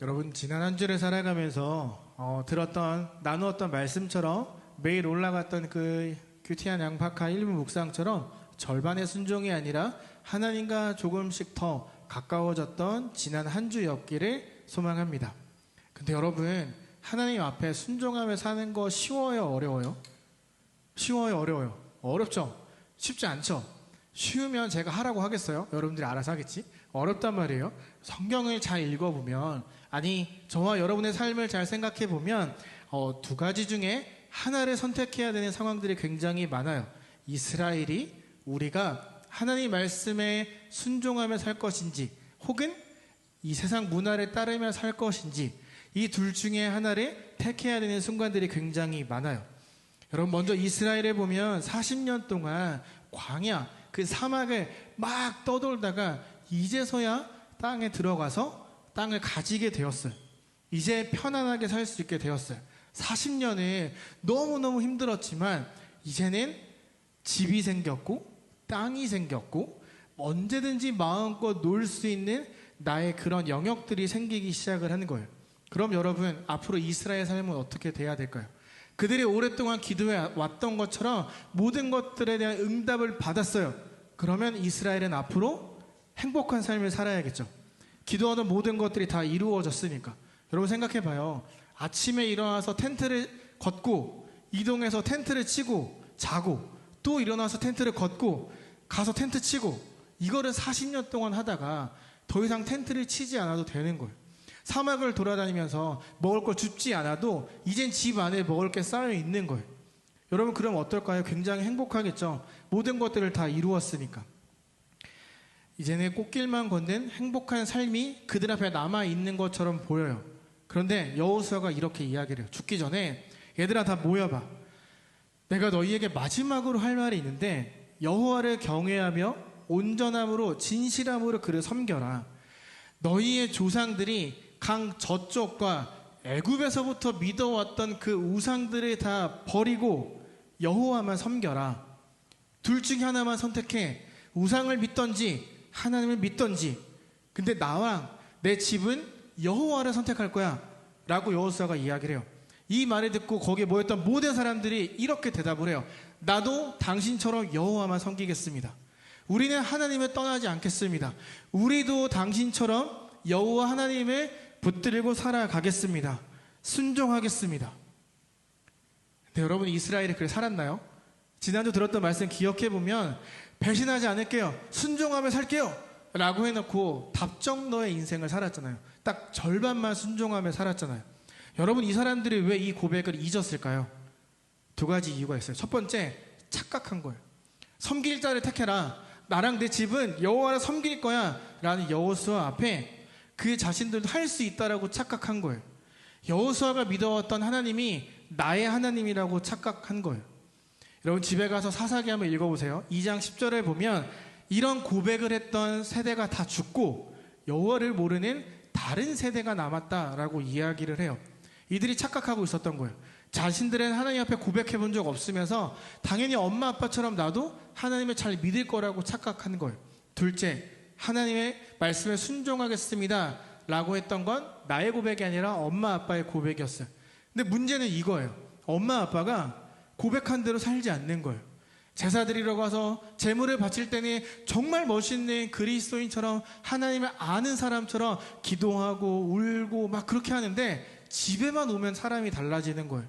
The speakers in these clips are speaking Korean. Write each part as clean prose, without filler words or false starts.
여러분, 지난 한 주를 살아가면서 나누었던 말씀처럼 매일 올라갔던 그 큐티한 양파카 1부 묵상처럼 절반의 순종이 아니라 하나님과 조금씩 더 가까워졌던 지난 한 주였기를 소망합니다. 근데 여러분, 하나님 앞에 순종하며 사는 거 쉬워요, 어려워요? 쉬워요, 어려워요? 어렵죠? 쉽지 않죠? 쉬우면 제가 하라고 하겠어요? 여러분들이 알아서 하겠지? 어렵단 말이에요. 성경을 잘 읽어보면, 아니 저와 여러분의 삶을 잘 생각해보면 두 가지 중에 하나를 선택해야 되는 상황들이 굉장히 많아요. 이스라엘이 우리가 하나님 말씀에 순종하며 살 것인지, 혹은 이 세상 문화를 따르며 살 것인지, 이 둘 중에 하나를 택해야 되는 순간들이 굉장히 많아요. 여러분, 먼저 이스라엘을 보면 40년 동안 광야, 그 사막을 막 떠돌다가 이제서야 땅에 들어가서 땅을 가지게 되었어요. 이제 편안하게 살 수 있게 되었어요. 40년을 너무너무 힘들었지만 이제는 집이 생겼고 땅이 생겼고 언제든지 마음껏 놀 수 있는 나의 그런 영역들이 생기기 시작을 하는 거예요. 그럼 여러분, 앞으로 이스라엘 삶은 어떻게 돼야 될까요? 그들이 오랫동안 기도해 왔던 것처럼 모든 것들에 대한 응답을 받았어요. 그러면 이스라엘은 앞으로 행복한 삶을 살아야겠죠. 기도하던 모든 것들이 다 이루어졌으니까. 여러분 생각해봐요. 아침에 일어나서 텐트를 걷고, 이동해서 텐트를 치고 자고, 또 일어나서 텐트를 걷고 가서 텐트 치고, 이거를 40년 동안 하다가 더 이상 텐트를 치지 않아도 되는 거예요. 사막을 돌아다니면서 먹을 걸 줍지 않아도 이젠 집 안에 먹을 게 쌓여 있는 거예요. 여러분, 그럼 어떨까요? 굉장히 행복하겠죠. 모든 것들을 다 이루었으니까. 이제는 꽃길만 걷는 행복한 삶이 그들 앞에 남아있는 것처럼 보여요. 그런데 여호수아가 이렇게 이야기를 해요. 죽기 전에 얘들아 다 모여봐. 내가 너희에게 마지막으로 할 말이 있는데 여호와를 경외하며 온전함으로 진실함으로 그를 섬겨라. 너희의 조상들이 강 저쪽과 애굽에서부터 믿어왔던 그 우상들을 다 버리고 여호와만 섬겨라. 둘 중에 하나만 선택해. 우상을 믿던지 하나님을 믿던지. 근데 나와 내 집은 여호와를 선택할 거야 라고 여호수아가 이야기를 해요. 이 말을 듣고 거기에 모였던 모든 사람들이 이렇게 대답을 해요. 나도 당신처럼 여호와만 섬기겠습니다. 우리는 하나님을 떠나지 않겠습니다. 우리도 당신처럼 여호와 하나님을 붙들고 살아가겠습니다. 순종하겠습니다. 근데 여러분, 이스라엘이 그래 살았나요? 지난주 들었던 말씀 기억해보면 배신하지 않을게요, 순종하며 살게요 라고 해놓고 답정너의 인생을 살았잖아요. 딱 절반만 순종하며 살았잖아요. 여러분, 이 사람들이 왜 이 고백을 잊었을까요? 두 가지 이유가 있어요. 첫 번째, 착각한 거예요. 섬길 자를 택해라. 나랑 내 집은 여호와를 섬길 거야 라는 여호수아 앞에 그 자신들도 할 수 있다라고 착각한 거예요. 여호수아가 믿어왔던 하나님이 나의 하나님이라고 착각한 거예요. 여러분, 집에 가서 사사기 한번 읽어보세요. 2장 10절을 보면 이런 고백을 했던 세대가 다 죽고 여호와를 모르는 다른 세대가 남았다라고 이야기를 해요. 이들이 착각하고 있었던 거예요. 자신들은 하나님 앞에 고백해 본 적 없으면서 당연히 엄마 아빠처럼 나도 하나님을 잘 믿을 거라고 착각한 거예요. 둘째, 하나님의 말씀에 순종하겠습니다 라고 했던 건 나의 고백이 아니라 엄마 아빠의 고백이었어요. 근데 문제는 이거예요. 엄마 아빠가 고백한 대로 살지 않는 거예요. 제사 드리러 가서 제물을 바칠 때는 정말 멋있는 그리스도인처럼 하나님을 아는 사람처럼 기도하고 울고 막 그렇게 하는데 집에만 오면 사람이 달라지는 거예요.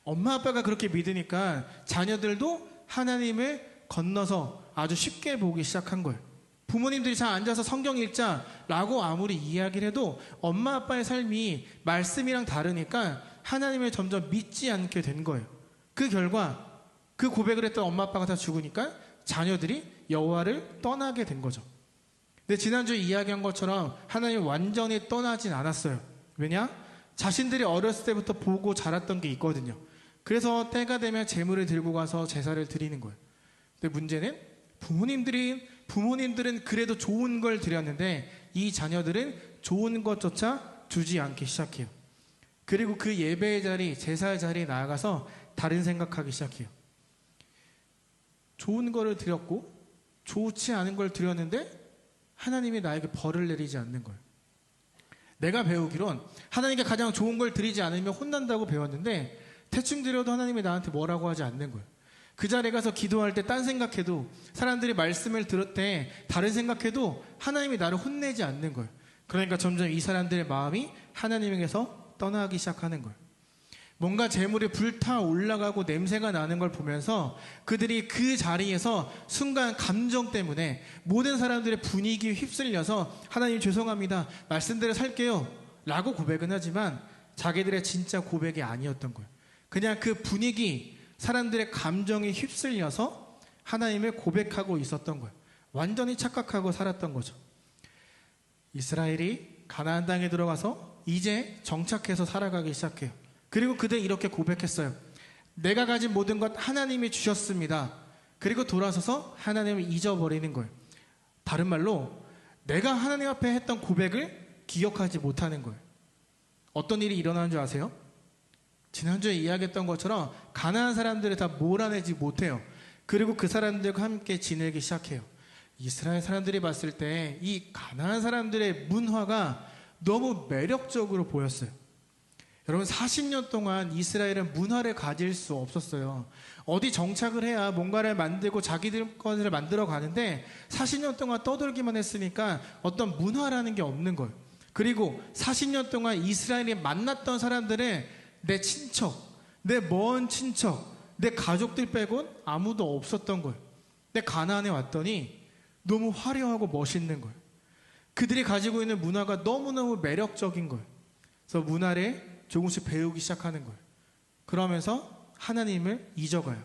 엄마 아빠가 그렇게 믿으니까 자녀들도 하나님을 건너서 아주 쉽게 보기 시작한 거예요. 부모님들이 잘 앉아서 성경 읽자라고 아무리 이야기를 해도 엄마 아빠의 삶이 말씀이랑 다르니까 하나님을 점점 믿지 않게 된 거예요. 그 결과 그 고백을 했던 엄마 아빠가 다 죽으니까 자녀들이 여호와를 떠나게 된 거죠. 근데 지난주에 이야기한 것처럼 하나님 완전히 떠나진 않았어요. 왜냐? 자신들이 어렸을 때부터 보고 자랐던 게 있거든요. 그래서 때가 되면 제물을 들고 가서 제사를 드리는 거예요. 근데 문제는 부모님들은 그래도 좋은 걸 드렸는데 이 자녀들은 좋은 것조차 주지 않기 시작해요. 그리고 그 예배의 자리, 제사의 자리에 나아가서 다른 생각하기 시작해요. 좋은 거를 드렸고 좋지 않은 걸 드렸는데 하나님이 나에게 벌을 내리지 않는 거예요. 내가 배우기론 하나님께 가장 좋은 걸 드리지 않으면 혼난다고 배웠는데 대충 드려도 하나님이 나한테 뭐라고 하지 않는 거예요. 그 자리에 가서 기도할 때 딴 생각해도, 사람들이 말씀을 들을 때 다른 생각해도 하나님이 나를 혼내지 않는 거예요. 그러니까 점점 이 사람들의 마음이 하나님에게서 떠나기 시작하는 거예요. 뭔가 재물이 불타 올라가고 냄새가 나는 걸 보면서 그들이 그 자리에서 순간 감정 때문에 모든 사람들의 분위기에 휩쓸려서 하나님 죄송합니다, 말씀대로 살게요 라고 고백은 하지만 자기들의 진짜 고백이 아니었던 거예요. 그냥 그 분위기, 사람들의 감정에 휩쓸려서 하나님을 고백하고 있었던 거예요. 완전히 착각하고 살았던 거죠. 이스라엘이 가나안 땅에 들어가서 이제 정착해서 살아가기 시작해요. 그리고 그들은 이렇게 고백했어요. 내가 가진 모든 것 하나님이 주셨습니다. 그리고 돌아서서 하나님을 잊어버리는 거예요. 다른 말로 내가 하나님 앞에 했던 고백을 기억하지 못하는 거예요. 어떤 일이 일어나는 줄 아세요? 지난주에 이야기했던 것처럼 가나안 사람들을 다 몰아내지 못해요. 그리고 그 사람들과 함께 지내기 시작해요. 이스라엘 사람들이 봤을 때 이 가나안 사람들의 문화가 너무 매력적으로 보였어요. 여러분, 40년 동안 이스라엘은 문화를 가질 수 없었어요. 어디 정착을 해야 뭔가를 만들고 자기들 것을 만들어 가는데 40년 동안 떠돌기만 했으니까 어떤 문화라는 게 없는 거예요. 그리고 40년 동안 이스라엘이 만났던 사람들은 내 친척, 내 먼 친척, 내 가족들 빼곤 아무도 없었던 거예요. 근데 가나안에 왔더니 너무 화려하고 멋있는 거예요. 그들이 가지고 있는 문화가 너무너무 매력적인 거예요. 그래서 문화를 조금씩 배우기 시작하는 거예요. 그러면서 하나님을 잊어가요.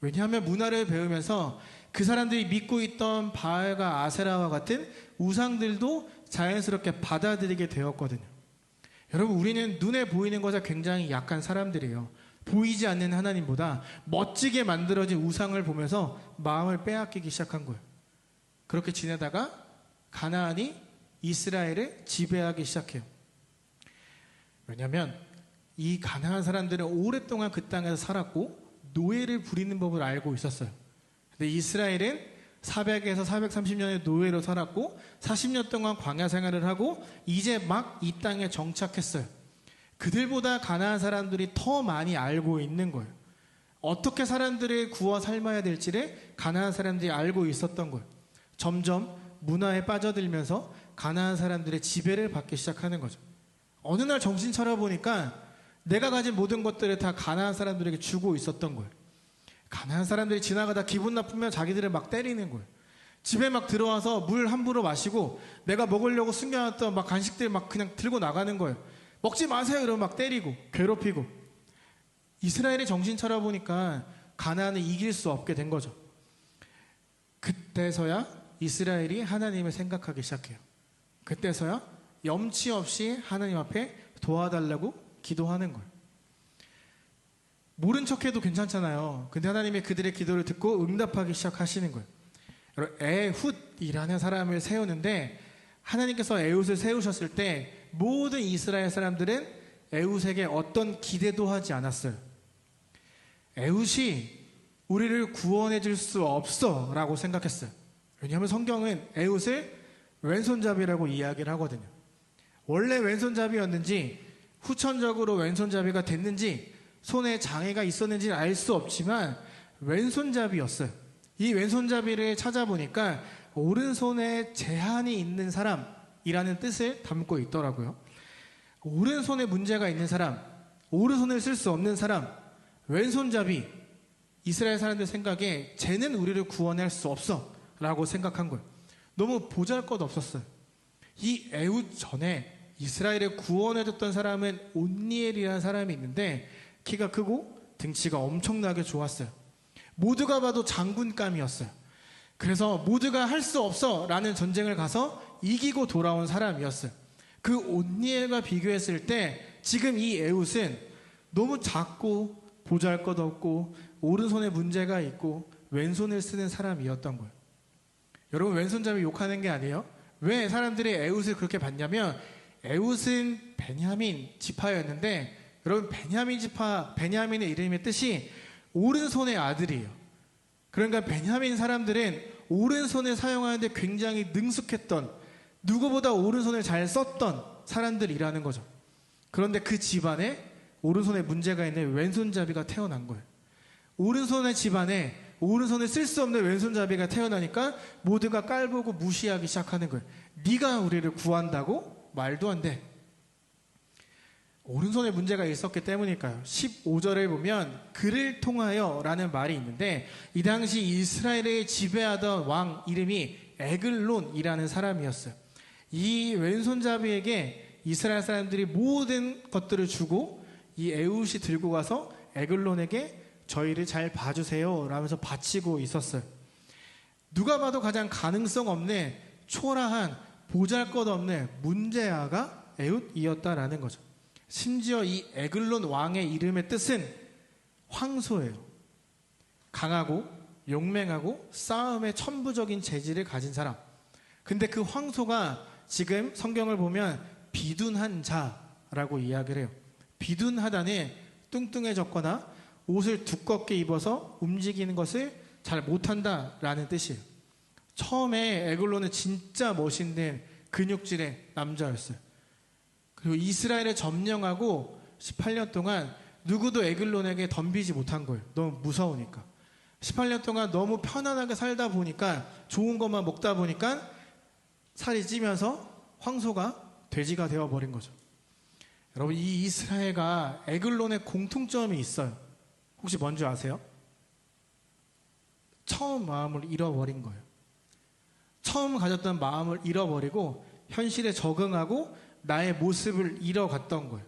왜냐하면 문화를 배우면서 그 사람들이 믿고 있던 바알과 아세라와 같은 우상들도 자연스럽게 받아들이게 되었거든요. 여러분, 우리는 눈에 보이는 것에 굉장히 약한 사람들이에요. 보이지 않는 하나님보다 멋지게 만들어진 우상을 보면서 마음을 빼앗기기 시작한 거예요. 그렇게 지내다가 가나안이 이스라엘을 지배하기 시작해요. 왜냐하면 이 가나안 사람들은 오랫동안 그 땅에서 살았고 노예를 부리는 법을 알고 있었어요. 근데 이스라엘은 400에서 430년의 노예로 살았고 40년 동안 광야 생활을 하고 이제 막 이 땅에 정착했어요. 그들보다 가나안 사람들이 더 많이 알고 있는 거예요. 어떻게 사람들을 구워 삶아야 될지를 가나안 사람들이 알고 있었던 거예요. 점점 문화에 빠져들면서 가나안 사람들의 지배를 받기 시작하는 거죠. 어느 날 정신 차려보니까 내가 가진 모든 것들을 다 가나안 사람들에게 주고 있었던 거예요. 가나안 사람들이 지나가다 기분 나쁘면 자기들을 막 때리는 거예요. 집에 막 들어와서 물 함부로 마시고 내가 먹으려고 숨겨놨던 막 간식들 막 그냥 들고 나가는 거예요. 먹지 마세요 이러면 막 때리고 괴롭히고. 이스라엘이 정신 차려보니까 가나안을 이길 수 없게 된 거죠. 그때서야 이스라엘이 하나님을 생각하기 시작해요. 그때서야 염치 없이 하나님 앞에 도와달라고 기도하는 거예요. 모른 척해도 괜찮잖아요. 근데 하나님이 그들의 기도를 듣고 응답하기 시작하시는 거예요. 에훗이라는 사람을 세우는데 하나님께서 에훗을 세우셨을 때 모든 이스라엘 사람들은 에훗에게 어떤 기대도 하지 않았어요. 에훗이 우리를 구원해 줄 수 없어 라고 생각했어요. 왜냐하면 성경은 에훗을 왼손잡이라고 이야기를 하거든요. 원래 왼손잡이였는지 후천적으로 왼손잡이가 됐는지 손에 장애가 있었는지는 알 수 없지만 왼손잡이였어요. 이 왼손잡이를 찾아보니까 오른손에 제한이 있는 사람이라는 뜻을 담고 있더라고요. 오른손에 문제가 있는 사람, 오른손을 쓸 수 없는 사람, 왼손잡이. 이스라엘 사람들 생각에 쟤는 우리를 구원할 수 없어 라고 생각한 거예요. 너무 보잘것없었어요. 이 에훗 전에 이스라엘을 구원해줬던 사람은 온니엘이라는 사람이 있는데 키가 크고 등치가 엄청나게 좋았어요. 모두가 봐도 장군감이었어요. 그래서 모두가 할 수 없어 라는 전쟁을 가서 이기고 돌아온 사람이었어요. 그 온니엘과 비교했을 때 지금 이 에훗은 너무 작고 보잘것없고 오른손에 문제가 있고 왼손을 쓰는 사람이었던 거예요. 여러분, 왼손잡이 욕하는 게 아니에요. 왜 사람들이 에훗을 그렇게 봤냐면 에훗은 베냐민 지파였는데 여러분, 베냐민의 이름의 뜻이 오른손의 아들이에요. 그러니까 베냐민 사람들은 오른손을 사용하는데 굉장히 능숙했던, 누구보다 오른손을 잘 썼던 사람들이라는 거죠. 그런데 그 집안에 오른손에 문제가 있는 왼손잡이가 태어난 거예요. 오른손의 집안에 오른손을 쓸 수 없는 왼손잡이가 태어나니까 모두가 깔보고 무시하기 시작하는 거예요. 네가 우리를 구한다고? 말도 안 돼. 오른손에 문제가 있었기 때문일까요? 15절을 보면 그를 통하여 라는 말이 있는데 이 당시 이스라엘을 지배하던 왕 이름이 에글론이라는 사람이었어요. 이 왼손잡이에게 이스라엘 사람들이 모든 것들을 주고 이 에훗이 들고 가서 에글론에게 저희를 잘 봐주세요 라면서 바치고 있었어요. 누가 봐도 가장 가능성 없는 초라한 보잘것없는 문제아가 에훗이었다라는 거죠. 심지어 이 에글론 왕의 이름의 뜻은 황소예요. 강하고 용맹하고 싸움에 천부적인 재질을 가진 사람. 근데 그 황소가 지금 성경을 보면 비둔한 자라고 이야기를 해요. 비둔하다는 뚱뚱해졌거나 옷을 두껍게 입어서 움직이는 것을 잘 못한다라는 뜻이에요. 처음에 에글론은 진짜 멋있는 근육질의 남자였어요. 그리고 이스라엘을 점령하고 18년 동안 누구도 에글론에게 덤비지 못한 거예요. 너무 무서우니까. 18년 동안 너무 편안하게 살다 보니까 좋은 것만 먹다 보니까 살이 찌면서 황소가 돼지가 되어버린 거죠. 여러분 이 이스라엘과 에글론의 공통점이 있어요. 혹시 뭔지 아세요? 처음 마음을 잃어버린 거예요. 처음 가졌던 마음을 잃어버리고 현실에 적응하고 나의 모습을 잃어갔던 거예요.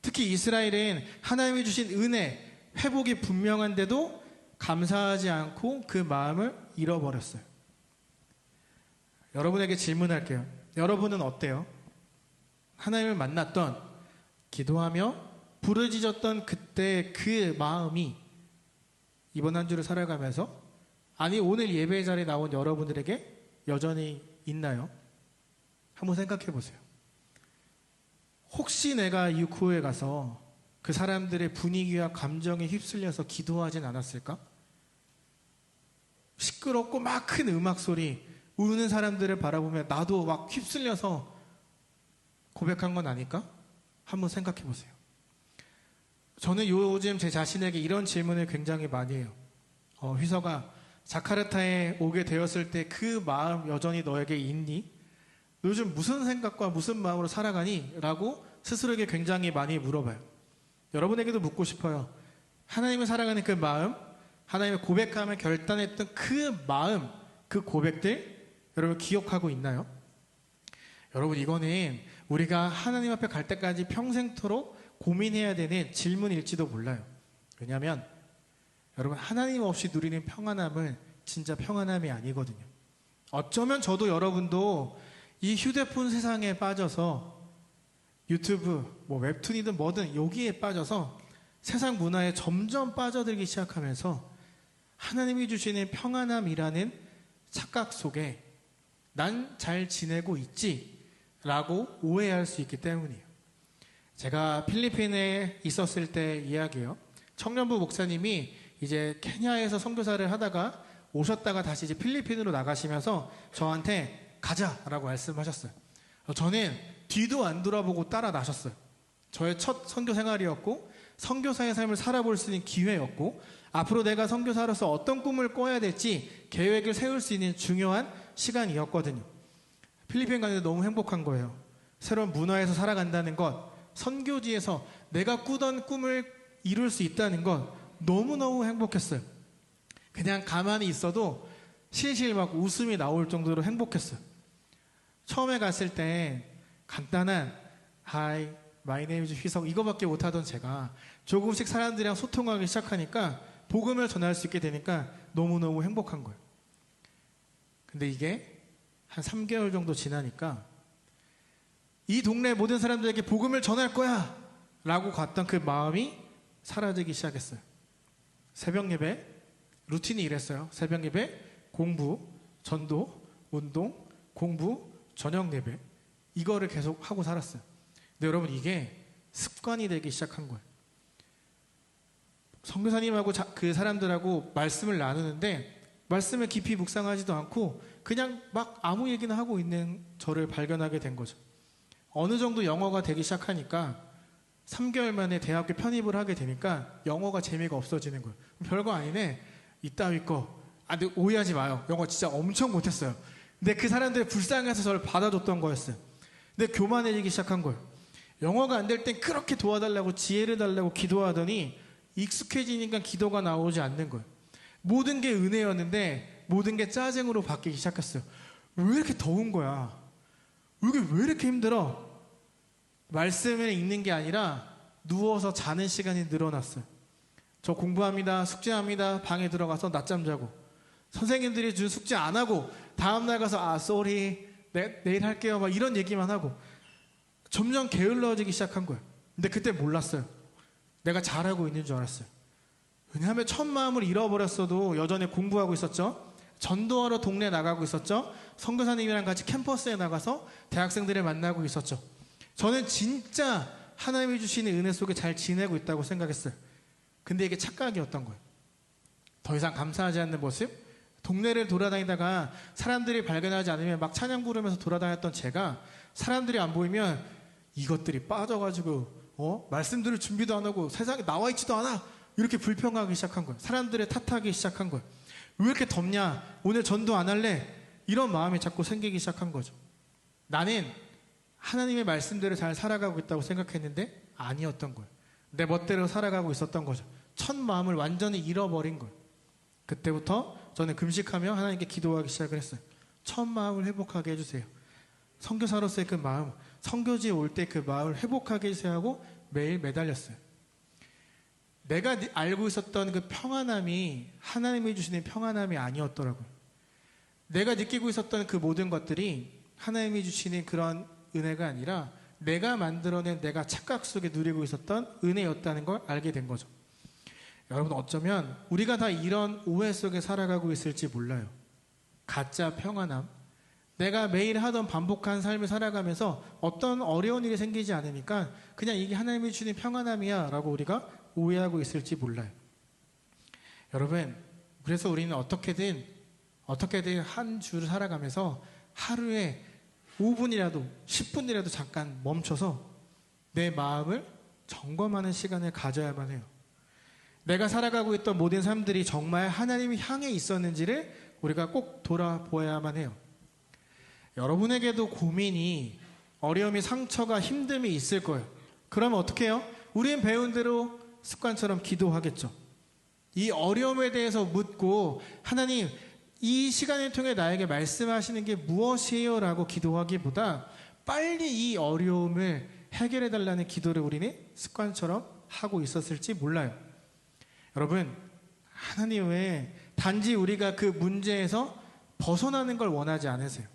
특히 이스라엘은 하나님이 주신 은혜, 회복이 분명한데도 감사하지 않고 그 마음을 잃어버렸어요. 여러분에게 질문할게요. 여러분은 어때요? 하나님을 만났던, 기도하며 부르짖었던 그때 그 마음이 이번 한 주를 살아가면서, 아니 오늘 예배 자리에 나온 여러분들에게 여전히 있나요? 한번 생각해 보세요. 혹시 내가 이 교회에 가서 그 사람들의 분위기와 감정에 휩쓸려서 기도하진 않았을까? 시끄럽고 막 큰 음악 소리, 우는 사람들을 바라보며 나도 막 휩쓸려서 고백한 건 아닐까? 한번 생각해 보세요. 저는 요즘 제 자신에게 이런 질문을 굉장히 많이 해요. 휘서가 자카르타에 오게 되었을 때 그 마음 여전히 너에게 있니? 요즘 무슨 생각과 무슨 마음으로 살아가니? 라고 스스로에게 굉장히 많이 물어봐요. 여러분에게도 묻고 싶어요. 하나님을 사랑하는 그 마음, 하나님의 고백함을 결단했던 그 마음, 그 고백들 여러분 기억하고 있나요? 여러분 이거는 우리가 하나님 앞에 갈 때까지 평생토록 고민해야 되는 질문일지도 몰라요. 왜냐하면 여러분 하나님 없이 누리는 평안함은 진짜 평안함이 아니거든요. 어쩌면 저도 여러분도 이 휴대폰 세상에 빠져서 유튜브, 웹툰이든 뭐든 여기에 빠져서 세상 문화에 점점 빠져들기 시작하면서 하나님이 주시는 평안함이라는 착각 속에 난 잘 지내고 있지 라고 오해할 수 있기 때문이에요. 제가 필리핀에 있었을 때 이야기예요. 청년부 목사님이 이제 케냐에서 선교사를 하다가 오셨다가 다시 이제 필리핀으로 나가시면서 저한테 가자라고 말씀하셨어요. 저는 뒤도 안 돌아보고 따라 나셨어요. 저의 첫 선교 생활이었고 선교사의 삶을 살아볼 수 있는 기회였고 앞으로 내가 선교사로서 어떤 꿈을 꿔야 될지 계획을 세울 수 있는 중요한 시간이었거든요. 필리핀 가는데 너무 행복한 거예요. 새로운 문화에서 살아간다는 것, 선교지에서 내가 꾸던 꿈을 이룰 수 있다는 것 너무너무 행복했어요. 그냥 가만히 있어도 실실 막 웃음이 나올 정도로 행복했어요. 처음에 갔을 때 간단한 Hi, my name is 휘석 이거밖에 못하던 제가 조금씩 사람들이랑 소통하기 시작하니까 복음을 전할 수 있게 되니까 너무너무 행복한 거예요. 근데 이게 한 3개월 정도 지나니까 이 동네 모든 사람들에게 복음을 전할 거야 라고 갔던 그 마음이 사라지기 시작했어요. 새벽 예배 루틴이 이랬어요. 새벽 예배, 공부, 전도, 운동, 공부, 저녁 예배 이거를 계속 하고 살았어요. 근데 여러분 이게 습관이 되기 시작한 거예요. 선교사님하고 그 사람들하고 말씀을 나누는데 말씀을 깊이 묵상하지도 않고 그냥 막 아무 얘기나 하고 있는 저를 발견하게 된 거죠. 어느 정도 영어가 되기 시작하니까 3개월 만에 대학교 편입을 하게 되니까 영어가 재미가 없어지는 거예요. 별거 아니네. 이따위 거. 근데 오해하지 마요. 영어 진짜 엄청 못했어요. 근데 그 사람들이 불쌍해서 저를 받아줬던 거였어요. 근데 교만해지기 시작한 거예요. 영어가 안 될 땐 그렇게 도와달라고 지혜를 달라고 기도하더니 익숙해지니까 기도가 나오지 않는 거예요. 모든 게 은혜였는데 모든 게 짜증으로 바뀌기 시작했어요. 왜 이렇게 더운 거야? 이게 왜 이렇게 힘들어? 말씀을 읽는 게 아니라 누워서 자는 시간이 늘어났어요. 저 공부합니다. 숙제합니다. 방에 들어가서 낮잠 자고 선생님들이 준 숙제 안 하고 다음날 가서 쏘리 내일 할게요 막 이런 얘기만 하고 점점 게을러지기 시작한 거예요. 근데 그때 몰랐어요. 내가 잘하고 있는 줄 알았어요. 왜냐하면 첫 마음을 잃어버렸어도 여전히 공부하고 있었죠. 전도하러 동네 나가고 있었죠. 선교사님이랑 같이 캠퍼스에 나가서 대학생들을 만나고 있었죠. 저는 진짜 하나님이 주시는 은혜 속에 잘 지내고 있다고 생각했어요. 근데 이게 착각이었던 거예요. 더 이상 감사하지 않는 모습? 동네를 돌아다니다가 사람들이 발견하지 않으면 막 찬양 부르면서 돌아다녔던 제가 사람들이 안 보이면 이것들이 빠져가지고 말씀 들을 준비도 안 하고 세상에 나와 있지도 않아 이렇게 불평하기 시작한 거예요. 사람들을 탓하기 시작한 거예요. 왜 이렇게 덥냐? 오늘 전도 안 할래? 이런 마음이 자꾸 생기기 시작한 거죠. 나는 하나님의 말씀대로 잘 살아가고 있다고 생각했는데 아니었던 거예요. 내 멋대로 살아가고 있었던 거죠. 첫 마음을 완전히 잃어버린 거예요. 그때부터 저는 금식하며 하나님께 기도하기 시작을 했어요. 첫 마음을 회복하게 해주세요. 선교사로서의 그 마음, 선교지에 올 때 그 마음을 회복하게 해주세요 하고 매일 매달렸어요. 내가 알고 있었던 그 평안함이 하나님이 주시는 평안함이 아니었더라고요. 내가 느끼고 있었던 그 모든 것들이 하나님이 주시는 그런 은혜가 아니라 내가 만들어낸 내가 착각 속에 누리고 있었던 은혜였다는 걸 알게 된 거죠. 여러분 어쩌면 우리가 다 이런 오해 속에 살아가고 있을지 몰라요. 가짜 평안함. 내가 매일 하던 반복한 삶을 살아가면서 어떤 어려운 일이 생기지 않으니까 그냥 이게 하나님이 주시는 평안함이야 라고 우리가 오해하고 있을지 몰라요. 여러분 그래서 우리는 어떻게든 한 주를 살아가면서 하루에 5분이라도 10분이라도 잠깐 멈춰서 내 마음을 점검하는 시간을 가져야만 해요. 내가 살아가고 있던 모든 삶들이 정말 하나님이 향해 있었는지를 우리가 꼭 돌아보아야만 해요. 여러분에게도 고민이, 어려움이, 상처가, 힘듦이 있을 거예요. 그러면 어떻게 해요? 우린 배운 대로 습관처럼 기도하겠죠. 이 어려움에 대해서 묻고 하나님 이 시간을 통해 나에게 말씀하시는 게 무엇이에요? 라고 기도하기보다 빨리 이 어려움을 해결해 달라는 기도를 우리는 습관처럼 하고 있었을지 몰라요. 여러분 하나님은 단지 우리가 그 문제에서 벗어나는 걸 원하지 않으세요.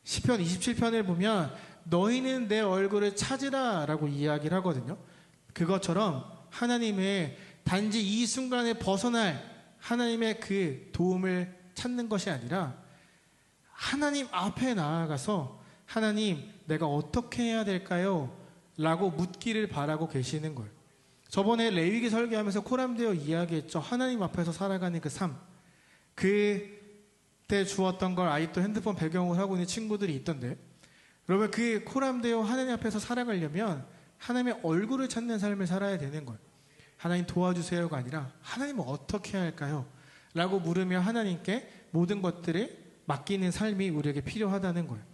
시편 27편을 보면 너희는 내 얼굴을 찾으라 라고 이야기를 하거든요. 그것처럼 하나님의 단지 이 순간에 벗어날 하나님의 그 도움을 찾는 것이 아니라 하나님 앞에 나아가서 하나님 내가 어떻게 해야 될까요? 라고 묻기를 바라고 계시는 거예요. 저번에 레위기 설교하면서 코람되어 이야기했죠. 하나님 앞에서 살아가는 그 삶. 그때 주었던 걸 아직도 핸드폰 배경으로 하고 있는 친구들이 있던데 여러분 그 코람되어 하나님 앞에서 살아가려면 하나님의 얼굴을 찾는 삶을 살아야 되는 거예요. 하나님 도와주세요가 아니라 하나님은 어떻게 해야 할까요? 라고 물으며 하나님께 모든 것들을 맡기는 삶이 우리에게 필요하다는 거예요.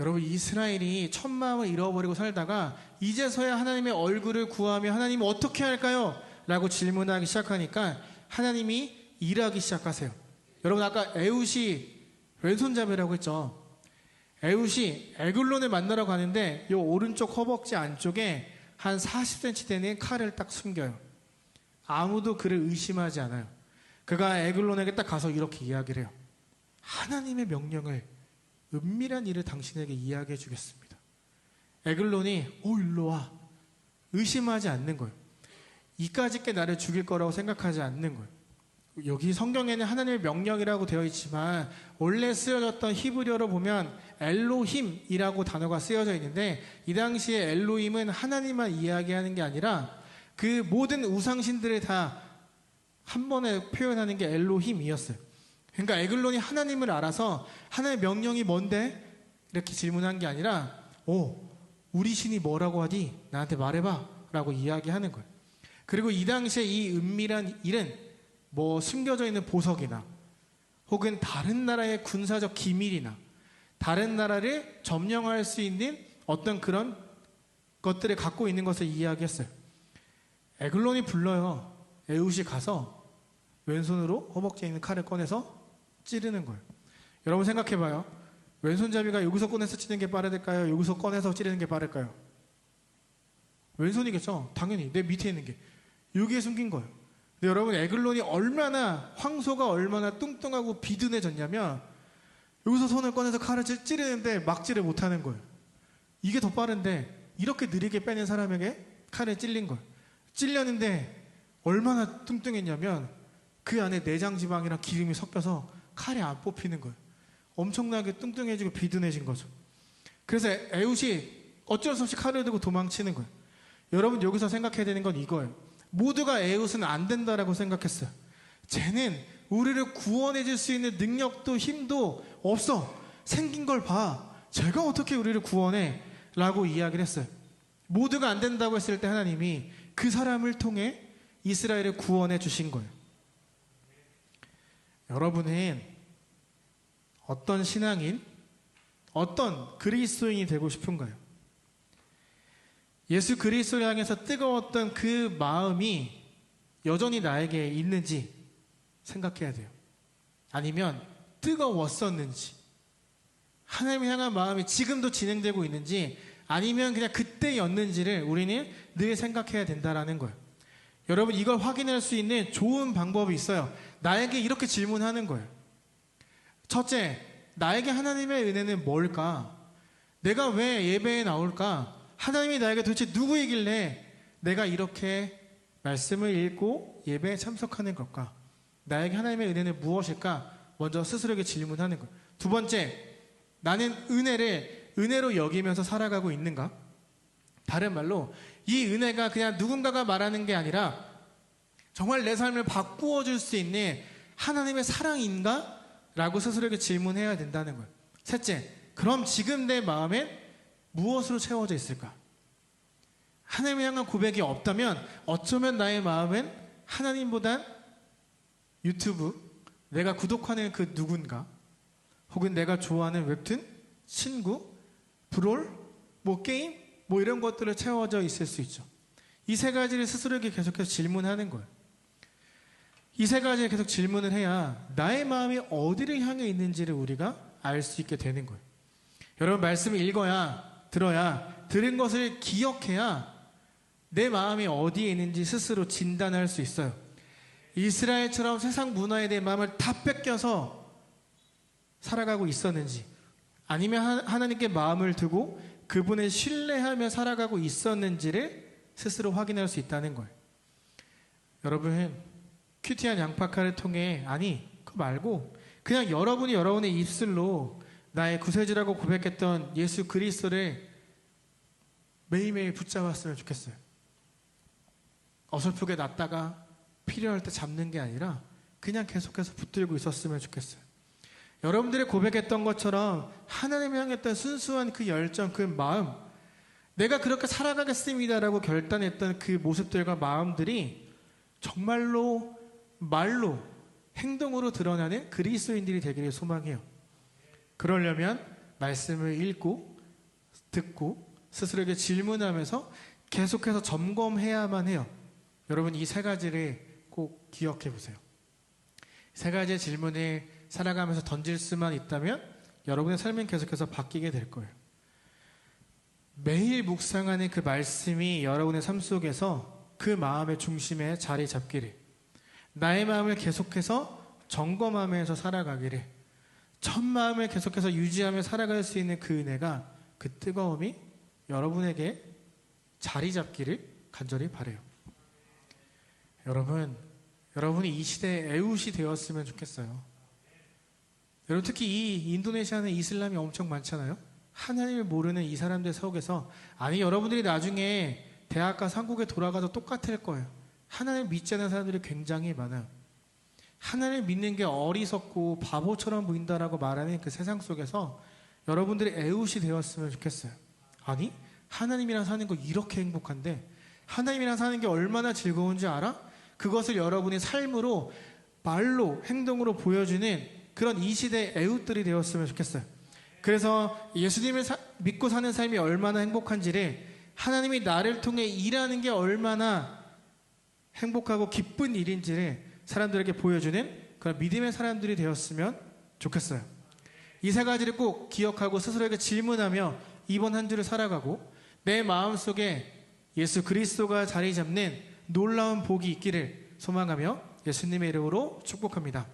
여러분 이스라엘이 첫 마음을 잃어버리고 살다가 이제서야 하나님의 얼굴을 구하며 하나님 어떻게 할까요? 라고 질문하기 시작하니까 하나님이 일하기 시작하세요. 여러분 아까 에훗이 왼손잡이라고 했죠. 에훗이 에글론을 만나러 가는데 이 오른쪽 허벅지 안쪽에 한 40cm 되는 칼을 딱 숨겨요. 아무도 그를 의심하지 않아요. 그가 에글론에게 딱 가서 이렇게 이야기를 해요. 하나님의 명령을 은밀한 일을 당신에게 이야기해 주겠습니다. 에글론이 일로 와. 의심하지 않는 거예요. 이까짓 게 나를 죽일 거라고 생각하지 않는 거예요. 여기 성경에는 하나님의 명령이라고 되어 있지만 원래 쓰여졌던 히브리어로 보면 엘로힘이라고 단어가 쓰여져 있는데 이 당시에 엘로힘은 하나님만 이야기하는 게 아니라 그 모든 우상신들을 다 한 번에 표현하는 게 엘로힘이었어요. 그러니까 에글론이 하나님을 알아서 하나님의 명령이 뭔데? 이렇게 질문한 게 아니라 우리 신이 뭐라고 하디? 나한테 말해봐 라고 이야기하는 거예요. 그리고 이 당시에 이 은밀한 일은 뭐 숨겨져 있는 보석이나 혹은 다른 나라의 군사적 기밀이나 다른 나라를 점령할 수 있는 어떤 그런 것들을 갖고 있는 것을 이야기했어요. 에글론이 불러요. 에훗이 가서 왼손으로 허벅지에 있는 칼을 꺼내서 찌르는 거예요. 여러분 생각해봐요. 왼손잡이가 여기서 꺼내서 찌르는 게 빠를까요? 여기서 꺼내서 찌르는 게 빠를까요? 왼손이겠죠. 당연히 내 밑에 있는 게 여기에 숨긴 거예요. 근데 여러분 에글론이 얼마나 황소가 얼마나 뚱뚱하고 비둔해졌냐면 여기서 손을 꺼내서 칼을 찌르는데 막지를 못하는 거예요. 이게 더 빠른데 이렇게 느리게 빼낸 사람에게 칼에 찔린 거예요. 찔렸는데 얼마나 뚱뚱했냐면 그 안에 내장 지방이랑 기름이 섞여서 칼이 안 뽑히는 거예요. 엄청나게 뚱뚱해지고 비둔해진 거죠. 그래서 에훗이 어쩔 수 없이 칼을 들고 도망치는 거예요. 여러분 여기서 생각해야 되는 건 이거예요. 모두가 에훗은 안 된다라고 생각했어요. 쟤는 우리를 구원해 줄 수 있는 능력도 힘도 없어. 생긴 걸 봐. 제가 어떻게 우리를 구원해? 라고 이야기를 했어요. 모두가 안 된다고 했을 때 하나님이 그 사람을 통해 이스라엘을 구원해 주신 거예요. 여러분은 어떤 신앙인, 어떤 그리스도인이 되고 싶은가요? 예수 그리스도를 향해서 뜨거웠던 그 마음이 여전히 나에게 있는지 생각해야 돼요. 아니면 뜨거웠었는지, 하나님을 향한 마음이 지금도 진행되고 있는지, 아니면 그냥 그때였는지를 우리는 늘 생각해야 된다라는 거예요. 여러분 이걸 확인할 수 있는 좋은 방법이 있어요. 나에게 이렇게 질문하는 거예요. 첫째, 나에게 하나님의 은혜는 뭘까? 내가 왜 예배에 나올까? 하나님이 나에게 도대체 누구이길래 내가 이렇게 말씀을 읽고 예배에 참석하는 걸까? 나에게 하나님의 은혜는 무엇일까? 먼저 스스로에게 질문하는 거예요. 두 번째, 나는 은혜를 은혜로 여기면서 살아가고 있는가? 다른 말로 이 은혜가 그냥 누군가가 말하는 게 아니라 정말 내 삶을 바꾸어 줄 수 있는 하나님의 사랑인가? 라고 스스로에게 질문해야 된다는 거예요. 셋째, 그럼 지금 내 마음엔 무엇으로 채워져 있을까? 하나님을 향한 고백이 없다면 어쩌면 나의 마음은 하나님보단 유튜브, 내가 구독하는 그 누군가, 혹은 내가 좋아하는 웹툰, 친구, 브롤, 뭐 게임, 뭐 이런 것들을 채워져 있을 수 있죠. 이 세 가지를 스스로에게 계속해서 질문하는 거예요. 이 세 가지를 계속 질문을 해야 나의 마음이 어디를 향해 있는지를 우리가 알 수 있게 되는 거예요. 여러분 말씀을 읽어야, 들어야, 들은 것을 기억해야 내 마음이 어디에 있는지 스스로 진단할 수 있어요. 이스라엘처럼 세상 문화에 대해 마음을 다 뺏겨서 살아가고 있었는지, 아니면 하나님께 마음을 두고 그분을 신뢰하며 살아가고 있었는지를 스스로 확인할 수 있다는 거예요. 여러분, 큐티한 양파칼을 통해, 아니 그거 말고 그냥 여러분이 여러분의 입술로 나의 구세주라고 고백했던 예수 그리스도를 매일매일 붙잡았으면 좋겠어요. 어설프게 놨다가 필요할 때 잡는 게 아니라 그냥 계속해서 붙들고 있었으면 좋겠어요. 여러분들이 고백했던 것처럼 하나님을 향했던 순수한 그 열정, 그 마음, 내가 그렇게 살아가겠습니다라고 결단했던 그 모습들과 마음들이 정말로 말로, 행동으로 드러나는 그리스도인들이 되기를 소망해요. 그러려면 말씀을 읽고 듣고 스스로에게 질문하면서 계속해서 점검해야만 해요. 여러분 이 세 가지를 꼭 기억해 보세요. 세 가지의 질문을 살아가면서 던질 수만 있다면 여러분의 삶은 계속해서 바뀌게 될 거예요. 매일 묵상하는 그 말씀이 여러분의 삶 속에서 그 마음의 중심에 자리 잡기를, 나의 마음을 계속해서 점검하면서 살아가기를, 첫 마음을 계속해서 유지하며 살아갈 수 있는 그 은혜가, 그 뜨거움이 여러분에게 자리 잡기를 간절히 바라요. 여러분이 이 시대의 에훗이 되었으면 좋겠어요. 여러분 특히 이 인도네시아는 이슬람이 엄청 많잖아요. 하나님을 모르는 이 사람들 속에서, 아니 여러분들이 나중에 대학가 한국에 돌아가도 똑같을 거예요. 하나님을 믿지 않는 사람들이 굉장히 많아요. 하나님을 믿는 게 어리석고 바보처럼 보인다라고 말하는 그 세상 속에서 여러분들이 에훗이 되었으면 좋겠어요. 아니, 하나님이랑 사는 거 이렇게 행복한데 하나님이랑 사는 게 얼마나 즐거운지 알아? 그것을 여러분의 삶으로 말로 행동으로 보여주는 그런 이 시대의 애웃들이 되었으면 좋겠어요. 그래서 예수님을 믿고 사는 삶이 얼마나 행복한지를 하나님이 나를 통해 일하는 게 얼마나 행복하고 기쁜 일인지를 사람들에게 보여주는 그런 믿음의 사람들이 되었으면 좋겠어요. 이 세 가지를 꼭 기억하고 스스로에게 질문하며 이번 한 주를 살아가고 내 마음속에 예수 그리스도가 자리 잡는 놀라운 복이 있기를 소망하며 예수님의 이름으로 축복합니다.